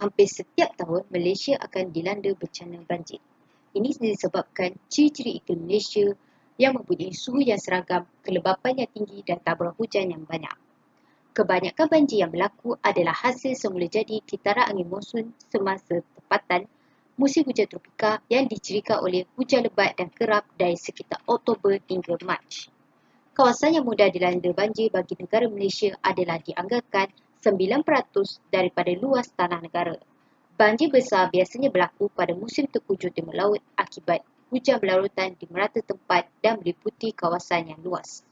Hampir setiap tahun, Malaysia akan dilanda bencana banjir. Ini disebabkan ciri-ciri iklim Malaysia yang mempunyai suhu yang seragam, kelembapan yang tinggi dan taburan hujan yang banyak. Kebanyakan banjir yang berlaku adalah hasil semula jadi kitaran angin monsun semasa tempatan musim hujan tropika yang dicirikan oleh hujan lebat dan kerap dari sekitar Oktober hingga Mac. Kawasan yang mudah dilanda banjir bagi negara Malaysia adalah dianggarkan 9% daripada luas tanah negara. Banjir besar biasanya berlaku pada musim tengkujuh timur laut akibat hujan berlarutan di merata tempat dan meliputi kawasan yang luas.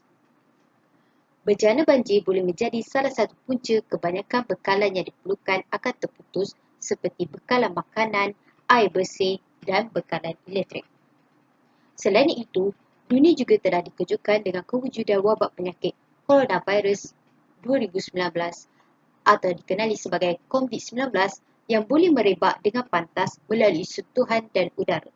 Bencana banjir boleh menjadi salah satu punca kebanyakan bekalan yang diperlukan akan terputus seperti bekalan makanan, air bersih dan bekalan elektrik. Selain itu, dunia juga telah dikejutkan dengan kewujudan wabak penyakit coronavirus 2019 atau dikenali sebagai COVID-19 yang boleh merebak dengan pantas melalui sentuhan dan udara.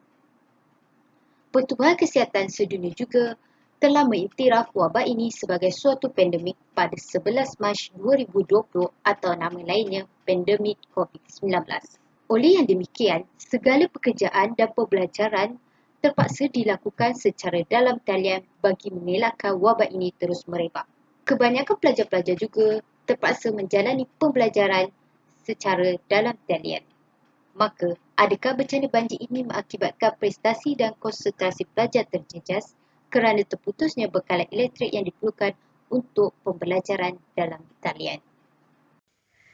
Pertubuhan Kesihatan Sedunia juga telah mengiktiraf wabak ini sebagai suatu pandemik pada 11 Mac 2020 atau nama lainnya pandemik COVID-19. Oleh yang demikian, segala pekerjaan dan pembelajaran terpaksa dilakukan secara dalam talian bagi mengelakkan wabak ini terus merebak. Kebanyakan pelajar-pelajar juga terpaksa menjalani pembelajaran secara dalam talian. Maka, adakah bencana banjir ini mengakibatkan prestasi dan konsentrasi pelajar terjejas kerana terputusnya bekalan elektrik yang diperlukan untuk pembelajaran dalam talian?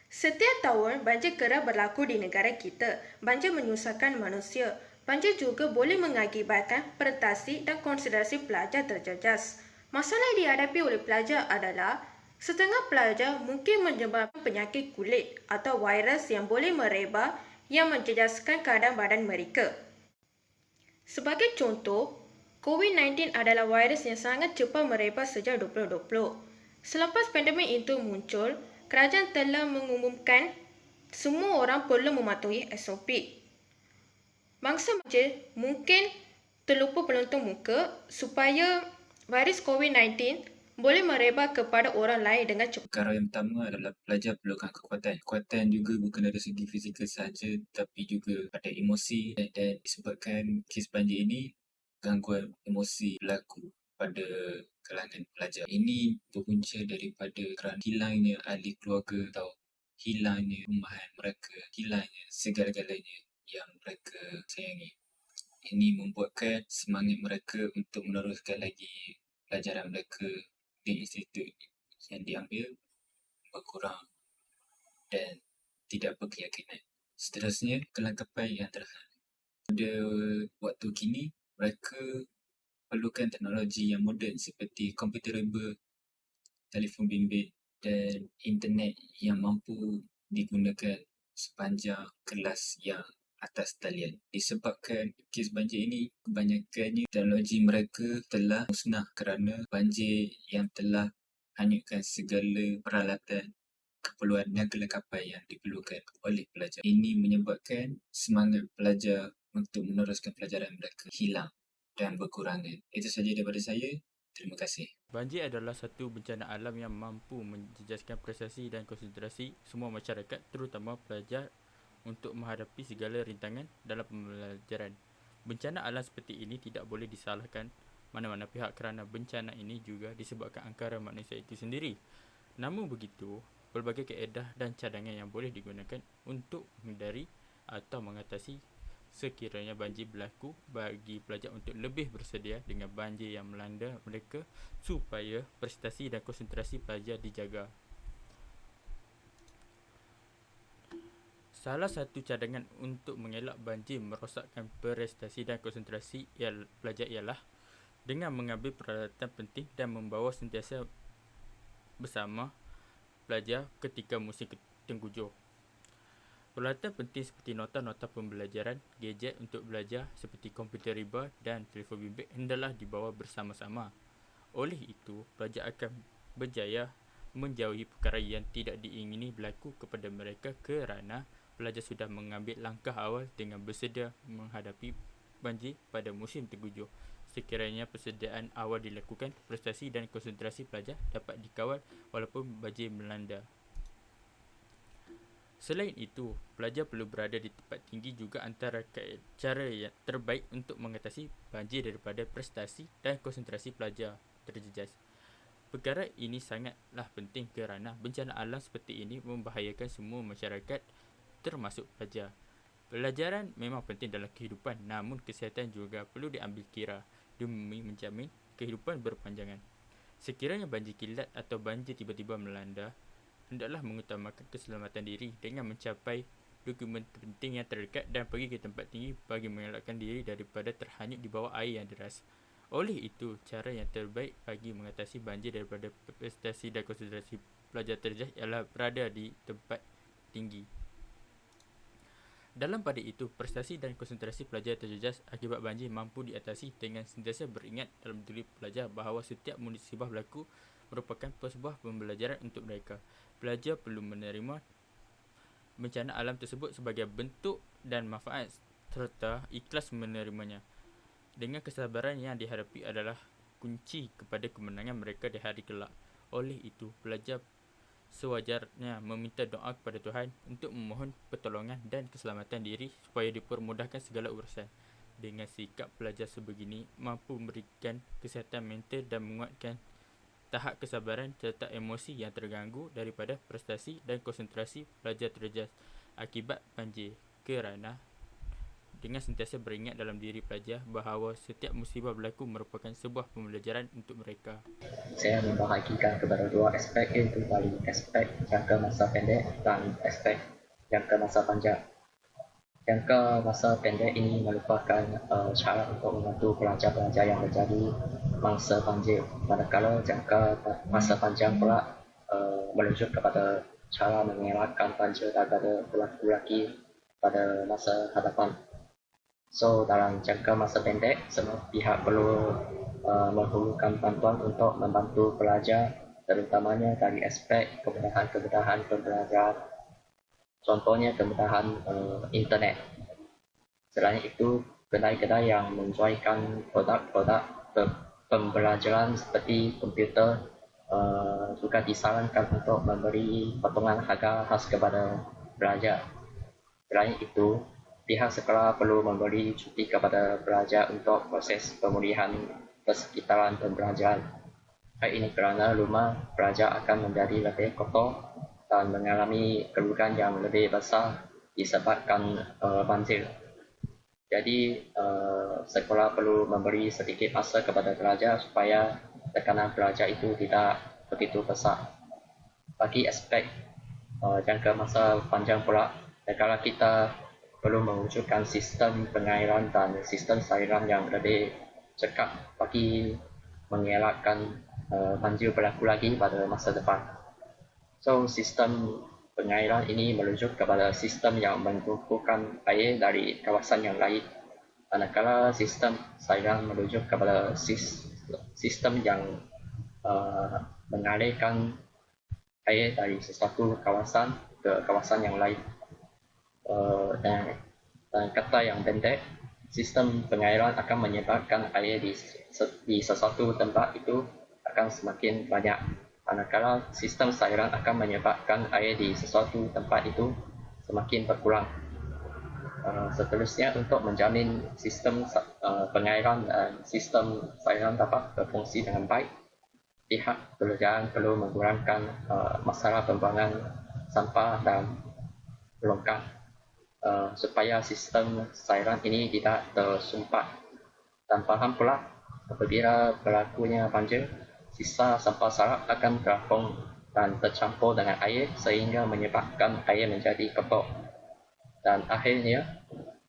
Setiap tahun, banjir kerap berlaku di negara kita. Banjir menyusahkan manusia. Banjir juga boleh mengakibatkan prestasi dan konsentrasi pelajar terjejas. Masalah yang dihadapi oleh pelajar adalah setengah pelajar mungkin menyebabkan penyakit kulit atau virus yang boleh merebak yang menjejaskan keadaan badan mereka. Sebagai contoh, COVID-19 adalah virus yang sangat cepat merebak sejak 2020. Selepas pandemik itu muncul, kerajaan telah mengumumkan semua orang perlu mematuhi SOP. Bangsa Malaysia mungkin terlupa peluntung muka supaya virus COVID-19 boleh merebak kepada orang lain dengan cepat. Perkara yang pertama adalah pelajar perlukan kekuatan. Kekuatan juga bukan dari segi fizikal sahaja, tapi juga pada emosi, dan disebabkan kes banjir ini, gangguan emosi berlaku pada kalangan pelajar. Ini berpunca daripada kerana hilangnya ahli keluarga atau hilangnya rumahan mereka, hilangnya segala-galanya yang mereka sayangi. Ini membuatkan semangat mereka untuk meneruskan lagi pelajaran mereka di institut yang diambil berkurang dan tidak berkeyakinan. Seterusnya, kelengkapan yang terhad. Pada waktu kini, mereka perlukan teknologi yang moden seperti komputer rebel, telefon bimbit dan internet yang mampu digunakan sepanjang kelas yang atas talian. Disebabkan kes banjir ini, kebanyakannya teknologi mereka telah musnah kerana banjir yang telah hanyutkan segala peralatan, keperluan dan kelengkapan yang diperlukan oleh pelajar. Ini menyebabkan semangat pelajar untuk meneruskan pelajaran mereka hilang dan berkurangan. Itu sahaja daripada saya. Terima kasih. Banjir adalah satu bencana alam yang mampu menjejaskan prestasi dan konsentrasi semua masyarakat, terutama pelajar, untuk menghadapi segala rintangan dalam pembelajaran. Bencana alam seperti ini tidak boleh disalahkan mana-mana pihak kerana bencana ini juga disebabkan angkara manusia itu sendiri. Namun begitu, pelbagai kaedah dan cadangan yang boleh digunakan untuk menghindari atau mengatasi sekiranya banjir berlaku bagi pelajar untuk lebih bersedia dengan banjir yang melanda mereka supaya prestasi dan konsentrasi pelajar dijaga. Salah satu cadangan untuk mengelak banjir merosakkan prestasi dan konsentrasi pelajar ialah dengan mengambil peralatan penting dan membawa sentiasa bersama pelajar ketika musim tengkujuh. Peralatan penting seperti nota-nota pembelajaran, gadget untuk belajar seperti komputer riba dan telefon bimbit hendaklah dibawa bersama-sama. Oleh itu, pelajar akan berjaya menjauhi perkara yang tidak diingini berlaku kepada mereka kerana pelajar sudah mengambil langkah awal dengan bersedia menghadapi banjir pada musim tengkujuh. Sekiranya persediaan awal dilakukan, prestasi dan konsentrasi pelajar dapat dikawal walaupun banjir melanda. Selain itu, pelajar perlu berada di tempat tinggi juga antara cara yang terbaik untuk mengatasi banjir daripada prestasi dan konsentrasi pelajar terjejas. Perkara ini sangatlah penting kerana bencana alam seperti ini membahayakan semua masyarakat termasuk pelajar. Pelajaran memang penting dalam kehidupan, namun kesihatan juga perlu diambil kira demi menjamin kehidupan berpanjangan. Sekiranya banjir kilat atau banjir tiba-tiba melanda, hendaklah mengutamakan keselamatan diri dengan mencapai dokumen penting yang terdekat dan pergi ke tempat tinggi bagi mengelakkan diri daripada terhanyut di bawah air yang deras. Oleh itu, cara yang terbaik bagi mengatasi banjir daripada prestasi dan konsentrasi pelajar terjejas ialah berada di tempat tinggi. Dalam pada itu, prestasi dan konsentrasi pelajar terjejas akibat banjir mampu diatasi dengan sentiasa beringat dalam diri pelajar bahawa setiap musibah berlaku merupakan sebuah pembelajaran untuk mereka. Pelajar perlu menerima bencana alam tersebut sebagai bentuk dan manfaat serta ikhlas menerimanya. Dengan kesabaran yang dihadapi adalah kunci kepada kemenangan mereka di hari kelak. Oleh itu, pelajar sewajarnya meminta doa kepada Tuhan untuk memohon pertolongan dan keselamatan diri supaya dipermudahkan segala urusan. Dengan sikap pelajar sebegini mampu memberikan kesihatan mental dan menguatkan tahap kesabaran serta emosi yang terganggu daripada prestasi dan konsentrasi pelajar terjejas akibat banjir, kerana dengan sentiasa beringat dalam diri pelajar bahawa setiap musibah berlaku merupakan sebuah pembelajaran untuk mereka. Saya membahagikan kepada dua aspek, iaitu dari aspek jangka masa pendek dan aspek jangka masa panjang. Jangka masa pendek ini merupakan cara untuk membantu pelajar-pelajar yang menjadi mangsa banjir. Manakala jangka masa panjang pula merujuk kepada cara mengelakkan banjir agar berlaku lagi pada masa hadapan. So, dalam jangka masa pendek, semua pihak perlu memerlukan bantuan untuk membantu pelajar, terutamanya dari aspek kemudahan-kemudahan pembelajaran. Contohnya kemudahan internet. Selain itu, kedai-kedai yang menjualkan produk-produk pembelajaran seperti komputer juga disarankan untuk memberi potongan harga khas kepada pelajar. Selain itu, pihak sekolah perlu memberi cuti kepada pelajar untuk proses pemulihan persekitaran pembelajaran. Hal ini kerana rumah pelajar akan menjadi lebih kotor dan mengalami kerugian yang lebih besar disebabkan banjir. Jadi, sekolah perlu memberi sedikit masa kepada pelajar supaya tekanan pelajar itu tidak begitu besar. Bagi aspek jangka masa panjang pula, negara kita perlu mewujudkan sistem pengairan dan sistem saluran yang lebih cekap bagi mengelakkan banjir berlaku lagi pada masa depan. So, sistem pengairan ini merujuk kepada sistem yang mengumpulkan air dari kawasan yang lain. Manakala sistem saluran merujuk kepada sistem yang mengalirkan air dari sesuatu kawasan ke kawasan yang lain. Dan kata yang pendek, sistem pengairan akan menyebabkan air di sesuatu tempat itu akan semakin banyak. Manakala sistem saluran akan menyebabkan air di sesuatu tempat itu semakin berkurang. Seterusnya, untuk menjamin sistem pengairan dan sistem saluran dapat berfungsi dengan baik, pihak kerajaan perlu mengurangkan masalah pembuangan sampah dan longkang supaya sistem saluran ini tidak tersumpat. Dan faham pula, apabila berlakunya banjir, sisa sampah sarap akan terapung dan tercampur dengan air sehingga menyebabkan air menjadi kepok. Dan akhirnya,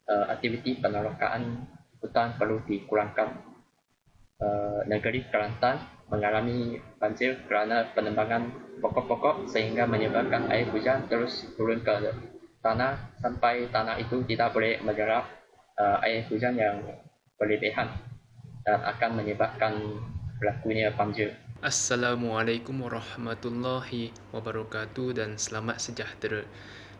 aktiviti penerokaan hutan perlu dikurangkan. Negeri Kelantan mengalami banjir kerana penembangan pokok-pokok sehingga menyebabkan air hujan terus turun ke tanah sampai tanah itu tidak boleh menyerap air hujan yang berlebihan dan akan menyebabkan berlakunya banjir. Assalamualaikum warahmatullahi wabarakatuh dan selamat sejahtera.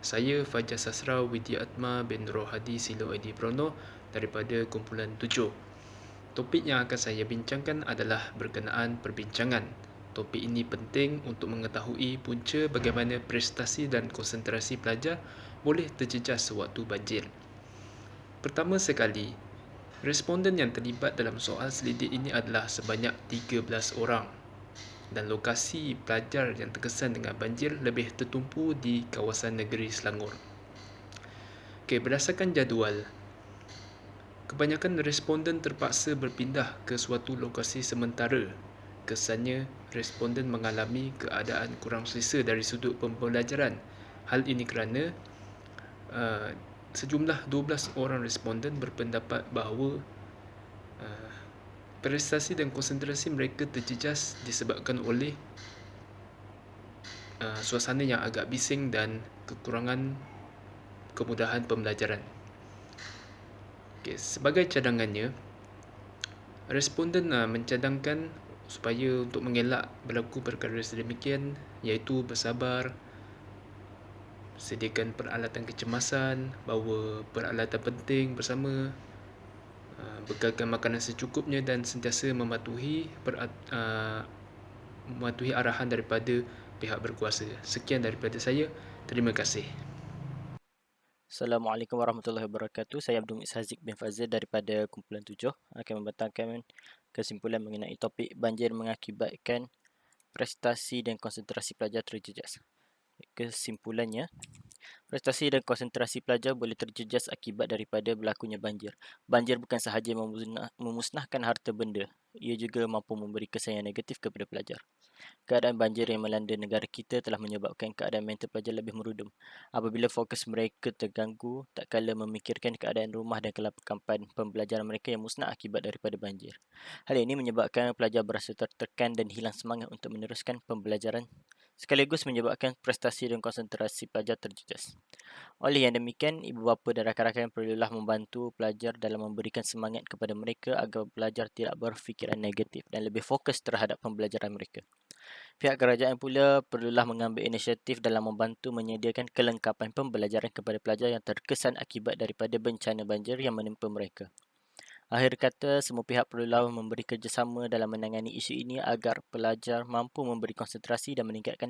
Saya Fajar Sasra Widya Atma bin Rohadi Silo Edi Prono daripada kumpulan 7. Topik yang akan saya bincangkan adalah berkenaan perbincangan Topik ini penting untuk mengetahui punca bagaimana prestasi dan konsentrasi pelajar boleh terjejas sewaktu banjir. Pertama sekali, responden yang terlibat dalam soal selidik ini adalah sebanyak 13 orang dan lokasi pelajar yang terkesan dengan banjir lebih tertumpu di kawasan negeri Selangor. Berdasarkan jadual, kebanyakan responden terpaksa berpindah ke suatu lokasi sementara. Kesannya, responden mengalami keadaan kurang selesa dari sudut pembelajaran. Hal ini kerana sejumlah 12 orang responden berpendapat bahawa prestasi dan konsentrasi mereka terjejas disebabkan oleh suasana yang agak bising dan kekurangan kemudahan pembelajaran. Sebagai cadangannya, responden mencadangkan supaya untuk mengelak berlaku perkara sedemikian, iaitu bersabar, sediakan peralatan kecemasan, bawa peralatan penting bersama, bekalkan makanan secukupnya dan sentiasa mematuhi arahan daripada pihak berkuasa. Sekian daripada saya. Terima kasih. Assalamualaikum warahmatullahi wabarakatuh. Saya Abdul Muiz Haziq bin Fazil daripada kumpulan 7 akan membentangkan kesimpulan mengenai topik banjir mengakibatkan prestasi dan konsentrasi pelajar terjejas. Kesimpulannya, prestasi dan konsentrasi pelajar boleh terjejas akibat daripada berlakunya banjir. Banjir bukan sahaja memusnahkan harta benda, ia juga mampu memberi kesan yang negatif kepada pelajar. Keadaan banjir yang melanda negara kita telah menyebabkan keadaan mental pelajar lebih merudum. Apabila fokus mereka terganggu, tak kala memikirkan keadaan rumah dan kelengkapan pembelajaran mereka yang musnah akibat daripada banjir. Hal ini menyebabkan pelajar berasa tertekan dan hilang semangat untuk meneruskan pembelajaran, sekaligus menyebabkan prestasi dan konsentrasi pelajar terjejas. Oleh yang demikian, ibu bapa dan rakan-rakan perlulah membantu pelajar dalam memberikan semangat kepada mereka agar pelajar tidak berfikiran negatif dan lebih fokus terhadap pembelajaran mereka. Pihak kerajaan pula perlulah mengambil inisiatif dalam membantu menyediakan kelengkapan pembelajaran kepada pelajar yang terkesan akibat daripada bencana banjir yang menimpa mereka. Akhir kata, semua pihak perlulah memberi kerjasama dalam menangani isu ini agar pelajar mampu memberi konsentrasi dan meningkatkan